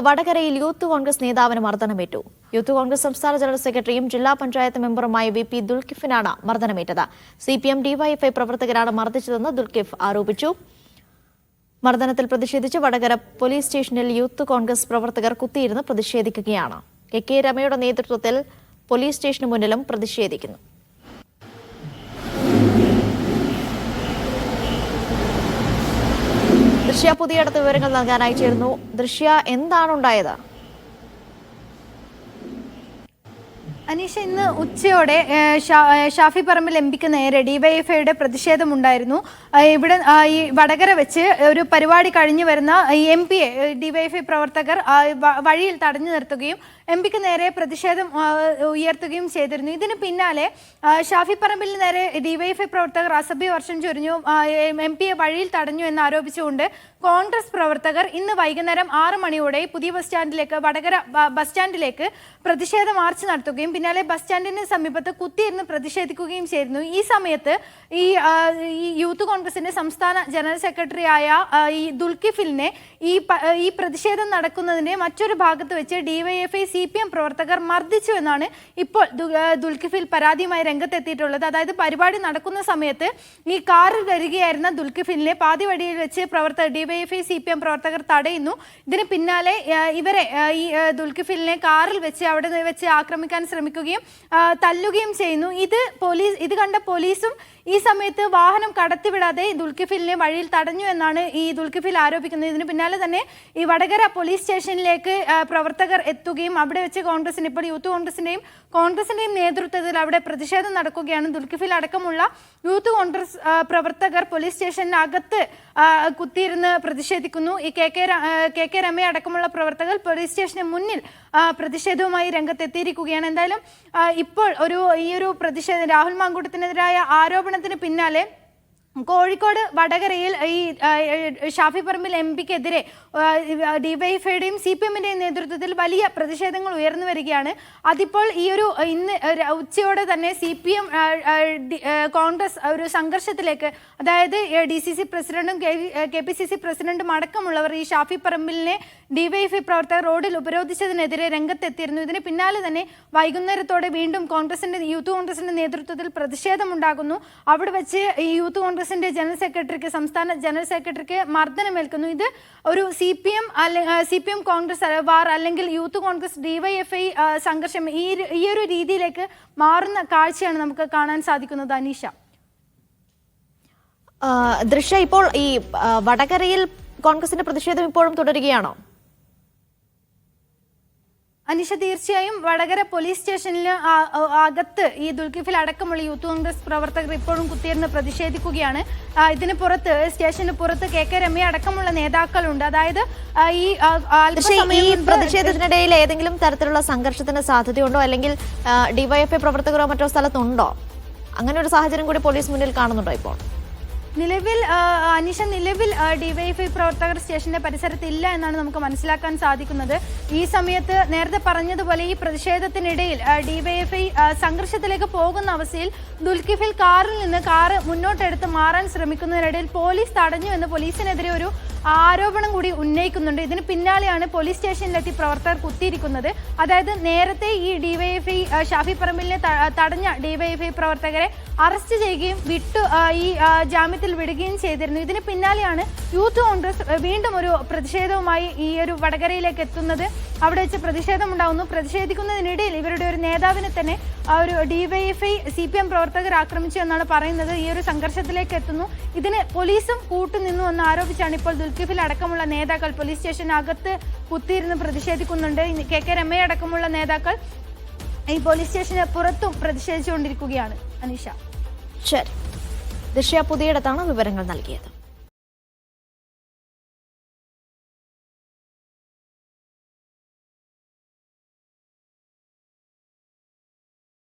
വടകരയിൽ യൂത്ത് കോൺഗ്രസ് നേതാവിന് മർദ്ദനമേറ്റു. യൂത്ത് കോൺഗ്രസ് സംസ്ഥാന ജനറൽ സെക്രട്ടറിയും ജില്ലാ പഞ്ചായത്ത് മെമ്പറുമായ വി.പി. ദുൽകിഫിനാണ് മർദ്ദനമേറ്റത്. സിപിഎം ഡിവൈഎഫ്ഐ പ്രവർത്തകരാണ് മർദ്ദിച്ചതെന്ന് ദുൽകിഫ് ആരോപിച്ചു. മർദ്ദനത്തിൽ പ്രതിഷേധിച്ച് വടകര പോലീസ് സ്റ്റേഷനിൽ യൂത്ത് കോൺഗ്രസ് പ്രവർത്തകർ കുത്തിയിരുന്ന് പ്രതിഷേധിക്കുകയാണ്. കെ രമയുടെ നേതൃത്വത്തിൽ പോലീസ് സ്റ്റേഷന് മുന്നിലും പ്രതിഷേധിക്കുന്നു. ദൃശ്യ പുതിയടത്ത് വിവരങ്ങൾ നൽകാനായി ചേർന്നു. ദൃശ്യ, എന്താണ് ഉണ്ടായത്? അനീഷ, ഇന്ന് ഉച്ചയോടെ ഷാഫി പറമ്പിൽ എംപിക്ക് നേരെ ഡിവൈഎഫ്ഐയുടെ പ്രതിഷേധമുണ്ടായിരുന്നു. ഇവിടെ ഈ വടകര വെച്ച് ഒരു പരിപാടി കഴിഞ്ഞു വരുന്ന എംപിയെ ഡിവൈഎഫ്ഐ പ്രവർത്തകർ വഴിയിൽ തടഞ്ഞു നിർത്തുകയും എംപിക്ക് നേരെ പ്രതിഷേധം ഉയർത്തുകയും ചെയ്തിരുന്നു. ഇതിന് പിന്നാലെ ഷാഫി പറമ്പിൽ നേരെ ഡിവൈഎഫ്ഐ പ്രവർത്തകർ അസഭ്യ വർഷം ചൊരിഞ്ഞു, എംപിയെ വഴിയിൽ തടഞ്ഞു എന്നാരോപിച്ചുകൊണ്ട് കോൺഗ്രസ് പ്രവർത്തകർ ഇന്ന് വൈകുന്നേരം 6 മണിയോടെ പുതിയ വടകര ബസ് സ്റ്റാൻഡിലേക്ക് പ്രതിഷേധ മാർച്ച് നടത്തുകയും പിന്നാലെ ബസ് സ്റ്റാൻഡിന് സമീപത്ത് കുത്തിയിരുന്ന് പ്രതിഷേധിക്കുകയും ചെയ്തിരുന്നു. ഈ സമയത്ത് ഈ യൂത്ത് കോൺഗ്രസിന്റെ സംസ്ഥാന ജനറൽ സെക്രട്ടറിയായ ഈ ദുൽകിഫിലിനെ ഈ പ്രതിഷേധം നടക്കുന്നതിന്റെ മറ്റൊരു ഭാഗത്ത് വെച്ച് ഡിവൈഎഫ്ഐ സിപിഎം പ്രവർത്തകർ മർദ്ദിച്ചു എന്നാണ് ഇപ്പോൾ ദുൽകിഫിൽ പരാതിയുമായി രംഗത്തെത്തിയിട്ടുള്ളത്. അതായത് പരിപാടി നടക്കുന്ന സമയത്ത് ഈ കാറിൽ വരികയായിരുന്ന ദുൽകിഫിലിനെ പാതി വഴിയിൽ വെച്ച് ഡിവൈഎഫ്ഐ സിപിഎം പ്രവർത്തകർ തടയുന്നു. ഇതിന് പിന്നാലെ ഇവരെ ഈ ദുൽകിഫിലിനെ കാറിൽ വെച്ച് അവിടെ വെച്ച് ആക്രമിക്കാൻ ശ്രമിക്കുകയും തല്ലുകയും ചെയ്യുന്നു. ഇത് കണ്ട പോലീസും ഈ സമയത്ത് വാഹനം കടത്തിവിടാതെ ദുൽകിഫിലിനെ വഴിയിൽ തടഞ്ഞു എന്നാണ് ഈ ദുൽകിഫിൽ ആരോപിക്കുന്നത്. ഇതിന് പിന്നാലെ തന്നെ ഈ വടകര പോലീസ് സ്റ്റേഷനിലേക്ക് പ്രവർത്തകർ എത്തുകയും അവിടെ വെച്ച് ഇപ്പോൾ യൂത്ത് കോൺഗ്രസിന്റെയും നേതൃത്വത്തിൽ അവിടെ പ്രതിഷേധം നടക്കുകയാണ്. ദുൽകിഫിൽ അടക്കമുള്ള യൂത്ത് കോൺഗ്രസ് പ്രവർത്തകർ പോലീസ് സ്റ്റേഷനകത്ത് കുത്തിയിരുന്ന് പ്രതിഷേധിക്കുന്നു. ഈ കെ രമയ അടക്കമുള്ള പ്രവർത്തകർ പോലീസ് സ്റ്റേഷന് മുന്നിൽ പ്രതിഷേധവുമായി രംഗത്തെത്തിയിരിക്കുകയാണ്. എന്തായാലും ഇപ്പോൾ ഈ ഒരു പ്രതിഷേധം രാഹുൽ മാങ്കൂട്ടത്തിനെതിരായ ആരോപണത്തിന് പിന്നാലെ കോഴിക്കോട് വടകരയിൽ ഈ ഷാഫി പറമ്പിൽ എംപിക്കെതിരെ ഡിവൈഎഫ്ഐയുടെയും സിപിഎമ്മിന്റെയും നേതൃത്വത്തിൽ വലിയ പ്രതിഷേധങ്ങൾ ഉയർന്നു വരികയാണ്. അതിപ്പോൾ ഇന്ന് ഉച്ചയോടെ തന്നെ സിപിഎം കോൺഗ്രസ് ഒരു സംഘർഷത്തിലേക്ക്, അതായത് DCC പ്രസിഡന്റും KPCC പ്രസിഡന്റും അടക്കമുള്ളവർ ഈ ഷാഫി പറമ്പിലിനെ ഡിവൈഎഫ്ഐ പ്രവർത്തകർ റോഡിൽ ഉപരോധിച്ചതിനെതിരെ രംഗത്തെത്തിയിരുന്നു. ഇതിന് പിന്നാലെ തന്നെ വൈകുന്നേരത്തോടെ വീണ്ടും യൂത്ത് കോൺഗ്രസിന്റെ നേതൃത്വത്തിൽ പ്രതിഷേധമുണ്ടാകുന്നു. അവിടെ വെച്ച് ഈ യൂത്ത് കോൺഗ്രസിന്റെ സംസ്ഥാന ജനറൽ സെക്രട്ടറിക്ക് മർദ്ദനമേൽക്കുന്നു. ഇത് ഒരു സിപിഎം കോൺഗ്രസ് വാർ അല്ലെങ്കിൽ യൂത്ത് കോൺഗ്രസ് ഡിവൈഎഫ്ഐ സംഘർഷം ഈ ഒരു രീതിയിലേക്ക് മാറുന്ന കാഴ്ചയാണ് നമുക്ക് കാണാൻ സാധിക്കുന്നത്. അനീഷ, ദൃശ്യ, ഇപ്പോൾ ഈ വടകരയിൽ കോൺഗ്രസിന്റെ പ്രതിഷേധം ഇപ്പോഴും തുടരുകയാണോ? അനീഷ, തീർച്ചയായും വടകര പോലീസ് സ്റ്റേഷനിൽ അകത്ത് ഈ ദുൽകിഫിൽ അടക്കമുള്ള യൂത്ത് കോൺഗ്രസ് പ്രവർത്തകർ ഇപ്പോഴും കുത്തിയിരുന്ന് പ്രതിഷേധിക്കുകയാണ്. ഇതിന് പുറത്ത് സ്റ്റേഷന് പുറത്ത് കെ രമയ അടക്കമുള്ള നേതാക്കളുണ്ട്. അതായത് ഈ പ്രതിഷേധത്തിനിടയിൽ ഏതെങ്കിലും തരത്തിലുള്ള സംഘർഷത്തിന് സാധ്യതയുണ്ടോ, അല്ലെങ്കിൽ ഡിവൈഎഫ്ഐ പ്രവർത്തകരോ മറ്റോ സ്ഥലത്തുണ്ടോ? അങ്ങനെ ഒരു സാഹചര്യം കൂടി പോലീസ് മുന്നിൽ കാണുന്നുണ്ടോ ഇപ്പോൾ? നിലവിൽ ഡിവൈഎഫ്ഐ പ്രവർത്തകർ സ്റ്റേഷന്റെ പരിസരത്ത് ഇല്ല എന്നാണ് നമുക്ക് മനസ്സിലാക്കാൻ സാധിക്കുന്നത്. ഈ സമയത്ത് നേരത്തെ പറഞ്ഞതുപോലെ ഈ പ്രതിഷേധത്തിനിടയിൽ ഡിവൈഎഫ്ഐ സംഘർഷത്തിലേക്ക് പോകുന്ന അവസ്ഥയിൽ ദുൽകിഫിൽ കാറിൽ നിന്ന് മുന്നോട്ടെടുത്ത് മാറാൻ ശ്രമിക്കുന്നതിനിടയിൽ പോലീസ് തടഞ്ഞു എന്ന് പോലീസിനെതിരെ ഒരു ആരോപണം കൂടി ഉന്നയിക്കുന്നുണ്ട്. ഇതിന് പിന്നാലെയാണ് പോലീസ് സ്റ്റേഷനിലെത്തി പ്രവർത്തകർ കുത്തിയിരിക്കുന്നത്. അതായത് നേരത്തെ ഈ ഡിവൈഎഫ്ഐ ഷാഫി പറമ്പിലിനെ തടഞ്ഞ ഡിവൈഎഫ്ഐ പ്രവർത്തകരെ അറസ്റ്റ് ചെയ്യുകയും ഈ ജാമ്യത്തിൽ വിടുകയും ചെയ്തിരുന്നു. ഇതിന് പിന്നാലെയാണ് യൂത്ത് കോൺഗ്രസ് വീണ്ടും ഒരു പ്രതിഷേധവുമായി ഈ ഒരു വടകരയിലേക്ക് എത്തുന്നത്. അവിടെ വെച്ച് പ്രതിഷേധമുണ്ടാകുന്നു. പ്രതിഷേധിക്കുന്നതിനിടയിൽ ഇവരുടെ ഒരു നേതാവിനെ തന്നെ ഒരു ഡിവൈഎഫ്ഐ സിപിഎം പ്രവർത്തകർ ആക്രമിച്ചു എന്നാണ് പറയുന്നത്. ഈ ഒരു സംഘർഷത്തിലേക്ക് എത്തുന്നു. ഇതിന് പോലീസും കൂട്ടുനിന്നു എന്ന് ആരോപിച്ചാണ് ഇപ്പോൾ ദുൽകിഫിൽ അടക്കമുള്ള നേതാക്കൾ പോലീസ് സ്റ്റേഷനകത്ത് കുത്തിയിരുന്ന് പ്രതിഷേധിക്കുന്നുണ്ട്. കെ രമയ അടക്കമുള്ള നേതാക്കൾ ഈ പോലീസ് സ്റ്റേഷന് പുറത്തും പ്രതിഷേധിച്ചുകൊണ്ടിരിക്കുകയാണ്. അനീഷ, ശരി. ദൃശ്യ പുതിയടത്താണ് വിവരങ്ങൾ നൽകിയത്.